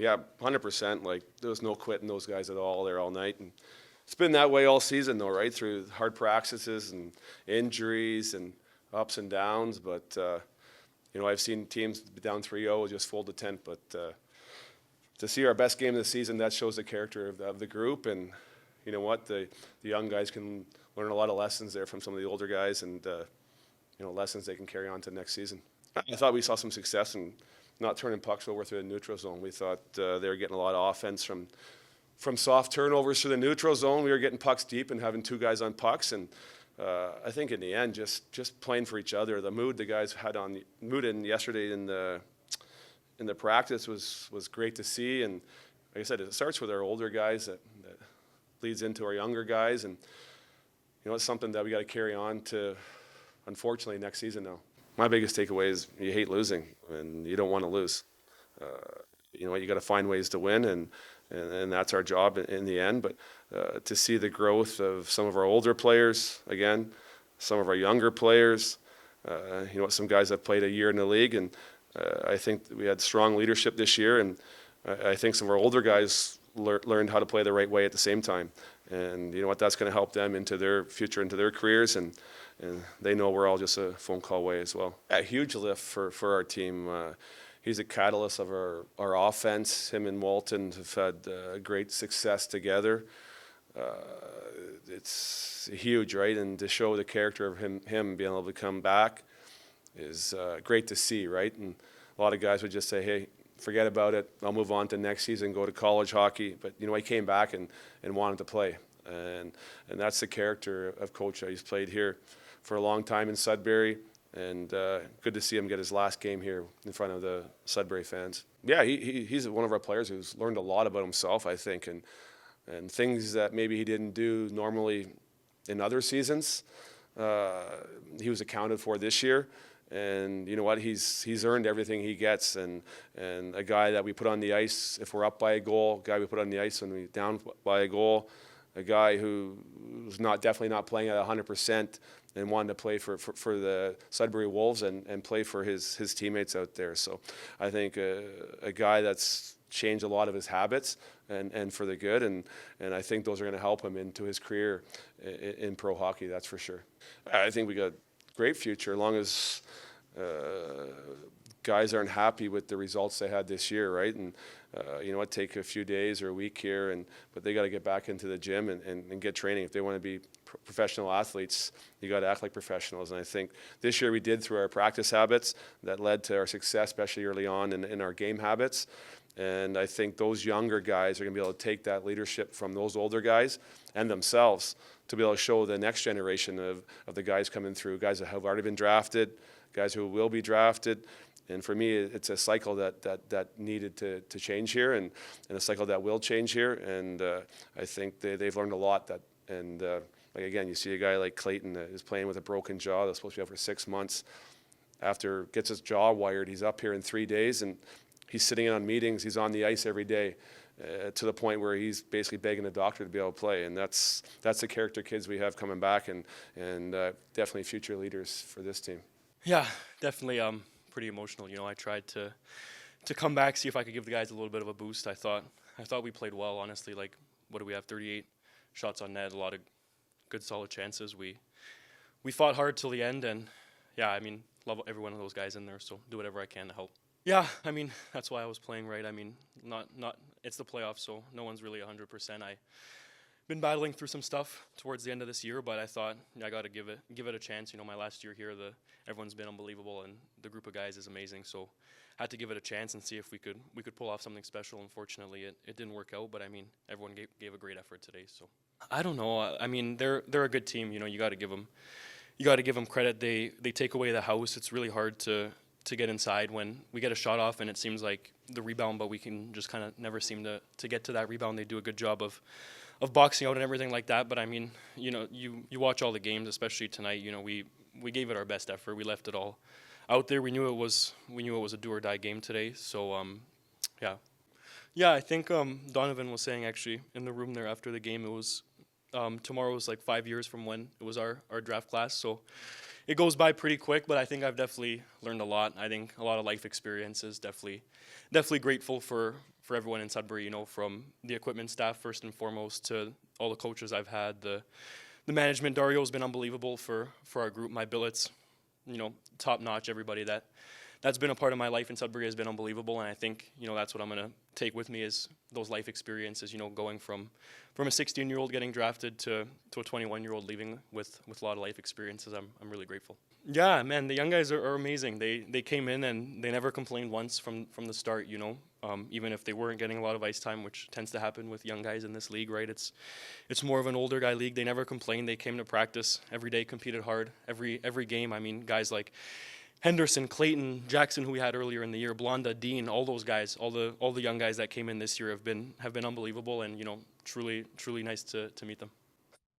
Yeah, 100%. Like, there was no quitting those guys at all there all night. And it's been that way all season, though, right? Through hard practices and injuries and ups and downs. But, I've seen teams down 3-0 just fold the tent. But to see our best game of the season, that shows the character of the group. And you know what? The young guys can learn a lot of lessons there from some of the older guys and, lessons they can carry on to next season. I thought we saw some success in not turning pucks over through the neutral zone. We thought they were getting a lot of offense from soft turnovers to the neutral zone. We were getting pucks deep and having two guys on pucks. And I think in the end, just playing for each other, the mood the guys had in yesterday in the practice was great to see. And like I said, it starts with our older guys that leads into our younger guys. And, it's something that we got to carry on to, unfortunately, next season now. My biggest takeaway is you hate losing and you don't want to lose. You got to find ways to win, and that's our job in the end. But to see the growth of some of our older players, again, some of our younger players, some guys that played a year in the league, and I think we had strong leadership this year, and I think some of our older guys learned how to play the right way at the same time. And you know what, that's going to help them into their future, into their careers, and they know we're all just a phone call away as well. A huge lift for our team. He's a catalyst of our offense. Him and Walton have had great success together. It's huge, right? And to show the character of him being able to come back is great to see, right? And a lot of guys would just say, hey, forget about it. I'll move on to next season, go to college hockey. But, he came back and wanted to play. And that's the character of Coach. He's played here for a long time in Sudbury. And good to see him get his last game here in front of the Sudbury fans. Yeah, he's one of our players who's learned a lot about himself, I think, and things that maybe he didn't do normally in other seasons. He was accounted for this year. And you know what? He's earned everything he gets, and a guy that we put on the ice if we're up by a goal, a guy we put on the ice when we're down by a goal, a guy who was definitely not playing at 100% and wanted to play for the Sudbury Wolves and play for his teammates out there. So I think a guy that's changed a lot of his habits and for the good, and I think those are going to help him into his career in pro hockey, that's for sure. I think we got a great future as long as guys aren't happy with the results they had this year, right? And take a few days or a week here, but they got to get back into the gym and get training. If they want to be professional athletes, you got to act like professionals. And I think this year we did through our practice habits that led to our success, especially early on in our game habits. And I think those younger guys are going to be able to take that leadership from those older guys and themselves to be able to show the next generation of the guys coming through, guys that have already been drafted, guys who will be drafted. And for me, it's a cycle that needed to change here, and a cycle that will change here. And I think they've learned a lot. Again, you see a guy like Clayton that is playing with a broken jaw that's supposed to be out for 6 months. After gets his jaw wired, he's up here in 3 days, and he's sitting in on meetings. He's on the ice every day to the point where he's basically begging the doctor to be able to play. And that's the character kids we have coming back, and definitely future leaders for this team. Yeah, definitely pretty emotional. I tried to come back, see if I could give the guys a little bit of a boost. I thought we played well, honestly. Like, what do we have? 38 shots on net, a lot of good solid chances. We fought hard till the end, and yeah, love every one of those guys in there, so do whatever I can to help. Yeah, that's why I was playing, right? Not it's the playoffs, so no one's really 100%. I've been battling through some stuff towards the end of this year, but I thought I got to give it a chance. My last year here, everyone's been unbelievable, and the group of guys is amazing. So I had to give it a chance and see if we could pull off something special. Unfortunately, it didn't work out, but everyone gave a great effort today. So I don't know. They're a good team. You got to give them credit. They take away the house. It's really hard to get inside when we get a shot off and it seems like the rebound, but we can just kind of never seem to get to that rebound. They do a good job of boxing out and everything like that. But you watch all the games, especially tonight. We gave it our best effort. We left it all out there. We knew it was a do or die game today. So yeah. I think Donovan was saying actually in the room there after the game, it was tomorrow was like 5 years from when it was our draft class. So it goes by pretty quick, but I think I've definitely learned a lot. I think a lot of life experiences. Definitely grateful for for everyone in Sudbury, you know, from the equipment staff first and foremost to all the coaches I've had, the management. Dario's been unbelievable for our group. My billets, you know, top notch. Everybody that's been a part of my life in Sudbury has been unbelievable, and I think, you know, that's what I'm gonna take with me is those life experiences. You know, going from a 16-year-old getting drafted to a 21-year-old leaving with a lot of life experiences. I'm really grateful. Yeah, man, the young guys are amazing. They came in and they never complained once from the start. You know, even if they weren't getting a lot of ice time, which tends to happen with young guys in this league, right? It's more of an older guy league. They never complained. They came to practice every day, competed hard every game. I mean, guys like Henderson, Clayton, Jackson, who we had earlier in the year, Blonda, Dean, all those guys, all the young guys that came in this year have been unbelievable, and, you know, truly nice to meet them.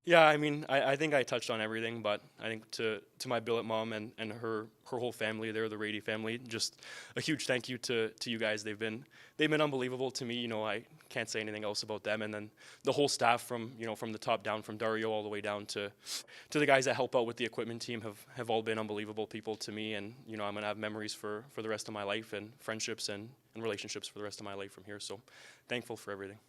Yeah, I mean, I think I touched on everything, but I think to my billet mom and her whole family, they're the Rady family, just a huge thank you to you guys. They've been unbelievable to me. You know, I can't say anything else about them. And then the whole staff from the top down, from Dario all the way down to the guys that help out with the equipment team have all been unbelievable people to me. And, you know, I'm gonna have memories for the rest of my life and friendships and relationships for the rest of my life from here. So thankful for everything.